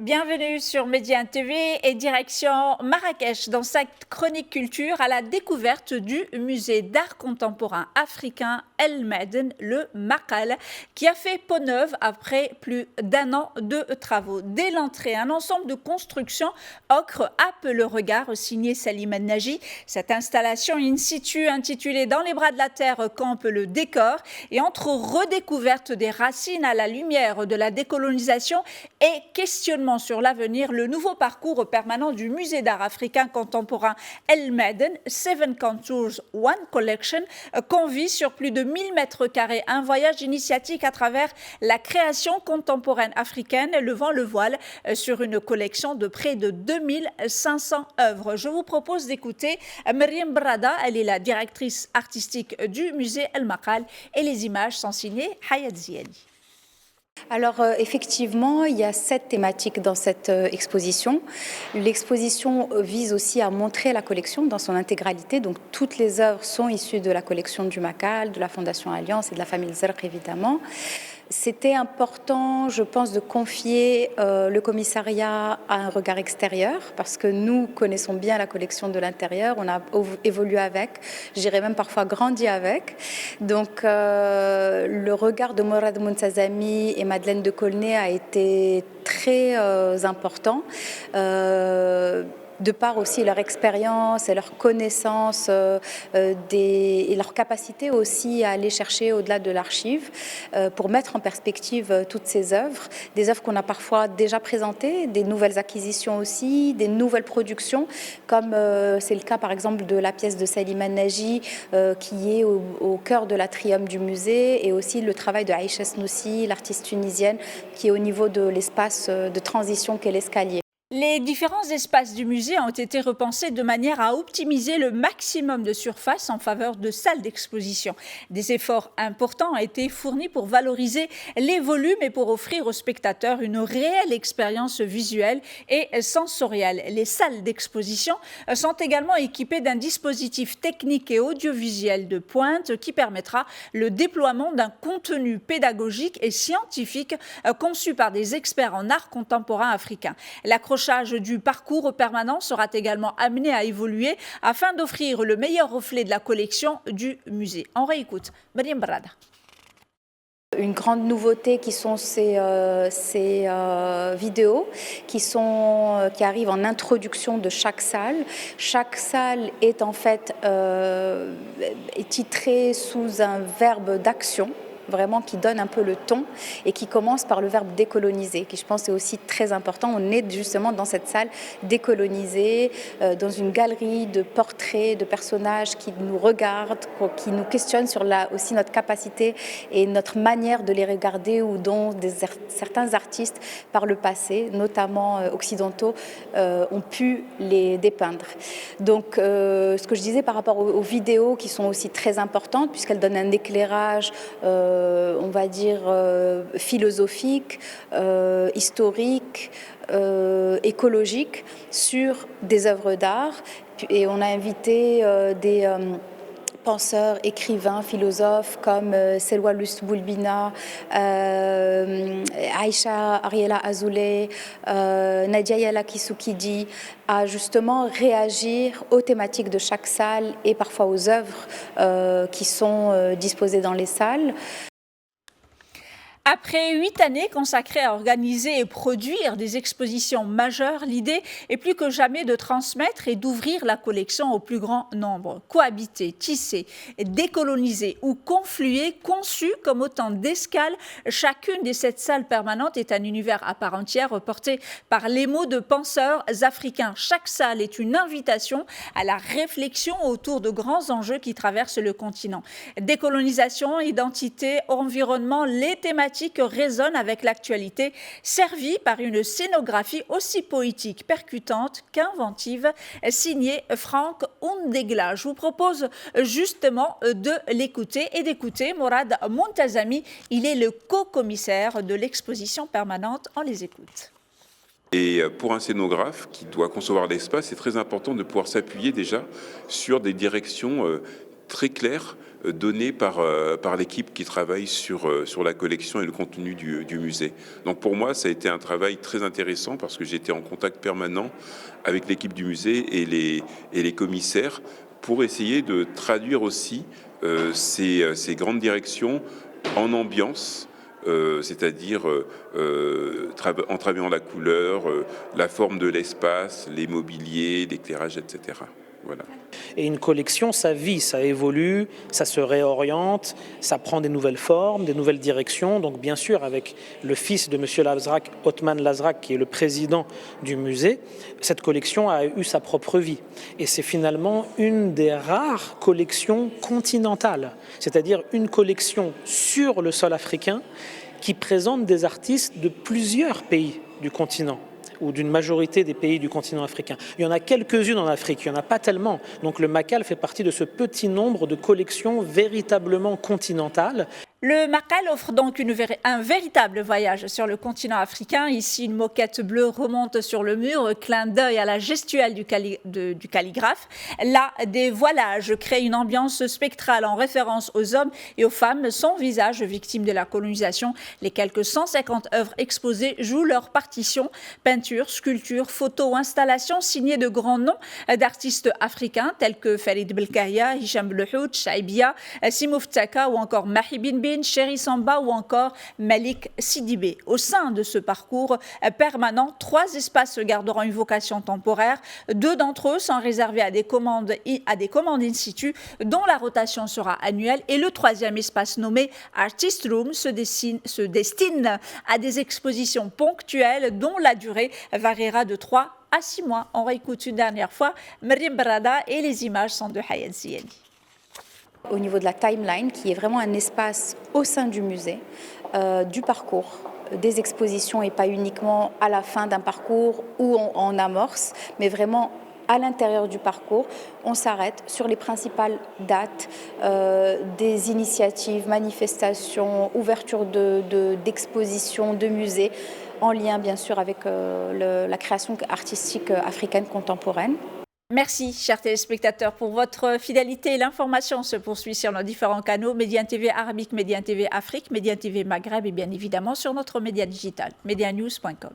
bienvenue sur Média TV et direction Marrakech dans cette chronique culture à la découverte du musée d'art contemporain africain El Maden, le Makal, qui a fait peau neuve après plus d'un an de travaux. Dès l'entrée, un ensemble de constructions ocre happe le regard, signé Salim El-Naji. Cette installation in situ intitulée Dans les bras de la terre campe le décor et entre redécouverte des racines à la lumière de la décolonisation et questionnement sur l'avenir, le nouveau parcours permanent du musée d'art africain contemporain El Maden, Seven Contours One Collection, convie sur plus de 1000 mètres carrés un voyage initiatique à travers la création contemporaine africaine, levant le voile sur une collection de près de 2500 œuvres. Je vous propose d'écouter Myriam Brada, elle est la directrice artistique du musée El Makal et les images sont signées Hayat Ziani. Alors effectivement, il y a 7 thématiques dans cette exposition. L'exposition vise aussi à montrer la collection dans son intégralité. Donc toutes les œuvres sont issues de la collection du Makal, de la Fondation Alliance et de la famille Zerk évidemment. C'était important, je pense, de confier le commissariat à un regard extérieur parce que nous connaissons bien la collection de l'intérieur, on a évolué avec, j'irais même parfois grandi avec. Donc le regard de Morad Montazami et Madeleine de Colnay a été très important. De par aussi leur expérience et leur connaissance et leur capacité aussi à aller chercher au-delà de l'archive pour mettre en perspective toutes ces œuvres, des œuvres qu'on a parfois déjà présentées, des nouvelles acquisitions aussi, des nouvelles productions, comme c'est le cas par exemple de la pièce de Salim El-Naji qui est au cœur de l'atrium du musée, et aussi le travail de Aïcha Snoussi, l'artiste tunisienne, qui est au niveau de l'espace de transition qu'est l'escalier. Les différents espaces du musée ont été repensés de manière à optimiser le maximum de surface en faveur de salles d'exposition. Des efforts importants ont été fournis pour valoriser les volumes et pour offrir aux spectateurs une réelle expérience visuelle et sensorielle. Les salles d'exposition sont également équipées d'un dispositif technique et audiovisuel de pointe qui permettra le déploiement d'un contenu pédagogique et scientifique conçu par des experts en art contemporain africain. L'accrochage du parcours permanent sera également amené à évoluer afin d'offrir le meilleur reflet de la collection du musée. On réécoute Myriam Brada. Une grande nouveauté qui sont ces vidéos qui arrivent en introduction de chaque salle. Chaque salle est en fait titrée sous un verbe d'action, vraiment qui donne un peu le ton et qui commence par le verbe décoloniser, qui je pense est aussi très important. On est justement dans cette salle décolonisée, dans une galerie de portraits de personnages qui nous regardent, qui nous questionnent sur aussi notre capacité et notre manière de les regarder, ou dont certains artistes par le passé, notamment occidentaux, ont pu les dépeindre. Donc ce que je disais par rapport aux vidéos qui sont aussi très importantes puisqu'elles donnent un éclairage on va dire philosophique, historique, écologique sur des œuvres d'art. Et on a invité des penseurs, écrivains, philosophes comme Selwa Lust-Boulbina, Aïcha Ariela Azoulay, Nadia Yala Kisukidi, à justement réagir aux thématiques de chaque salle et parfois aux œuvres qui sont disposées dans les salles. Après 8 années consacrées à organiser et produire des expositions majeures, l'idée est plus que jamais de transmettre et d'ouvrir la collection au plus grand nombre. Cohabiter, tisser, décoloniser ou confluer, conçues comme autant d'escales, chacune des 7 salles permanentes est un univers à part entière porté par les mots de penseurs africains. Chaque salle est une invitation à la réflexion autour de grands enjeux qui traversent le continent. Décolonisation, identité, environnement, les thématiques résonne avec l'actualité, servie par une scénographie aussi poétique, percutante qu'inventive, signée Franck Oundegla. Je vous propose justement de l'écouter et d'écouter Morad Montazami. Il est le co-commissaire de l'exposition permanente. On les écoute. Et pour un scénographe qui doit concevoir l'espace, c'est très important de pouvoir s'appuyer déjà sur des directions très claires donnée par l'équipe qui travaille sur la collection et le contenu du musée. Donc pour moi, ça a été un travail très intéressant parce que j'étais en contact permanent avec l'équipe du musée et les commissaires pour essayer de traduire aussi ces grandes directions en ambiance, c'est-à-dire en travaillant la couleur, la forme de l'espace, les mobiliers, l'éclairage, etc. Voilà. Et une collection, ça vit, ça évolue, ça se réoriente, ça prend des nouvelles formes, des nouvelles directions. Donc bien sûr, avec le fils de M. Lazrak, Othman Lazrak, qui est le président du musée, cette collection a eu sa propre vie. Et c'est finalement une des rares collections continentales, c'est-à-dire une collection sur le sol africain qui présente des artistes de plusieurs pays du continent, ou d'une majorité des pays du continent africain. Il y en a quelques-unes en Afrique, il n'y en a pas tellement. Donc le Makal fait partie de ce petit nombre de collections véritablement continentales. Le Makal offre donc un véritable voyage sur le continent africain. Ici, une moquette bleue remonte sur le mur, clin d'œil à la gestuelle du calligraphe. Là, des voilages créent une ambiance spectrale en référence aux hommes et aux femmes sans visage victimes de la colonisation. Les quelques 150 œuvres exposées jouent leur partition. Peintures, sculptures, photos, installations signées de grands noms d'artistes africains tels que Farid Belkahia, Hicham Belhout, Shaibia, Simouf Taka ou encore Mahi Bin Chéri Samba ou encore Malik Sidibé. Au sein de ce parcours permanent, 3 espaces garderont une vocation temporaire. 2 d'entre eux sont réservés à des commandes in situ dont la rotation sera annuelle et le 3e espace nommé Artist Room se destine à des expositions ponctuelles dont la durée variera de 3 à 6 mois. On réécoute une dernière fois Maryam Barada et les images sont de Hayat Ziani. Au niveau de la timeline, qui est vraiment un espace au sein du musée, du parcours, des expositions et pas uniquement à la fin d'un parcours où on amorce, mais vraiment à l'intérieur du parcours, on s'arrête sur les principales dates, des initiatives, manifestations, ouverture d'expositions, de musées, en lien bien sûr avec la création artistique africaine contemporaine. Merci, chers téléspectateurs, pour votre fidélité. L'information se poursuit sur nos différents canaux, Média TV Arabique, Média TV Afrique, Média TV Maghreb et bien évidemment sur notre média digital, medianews.com.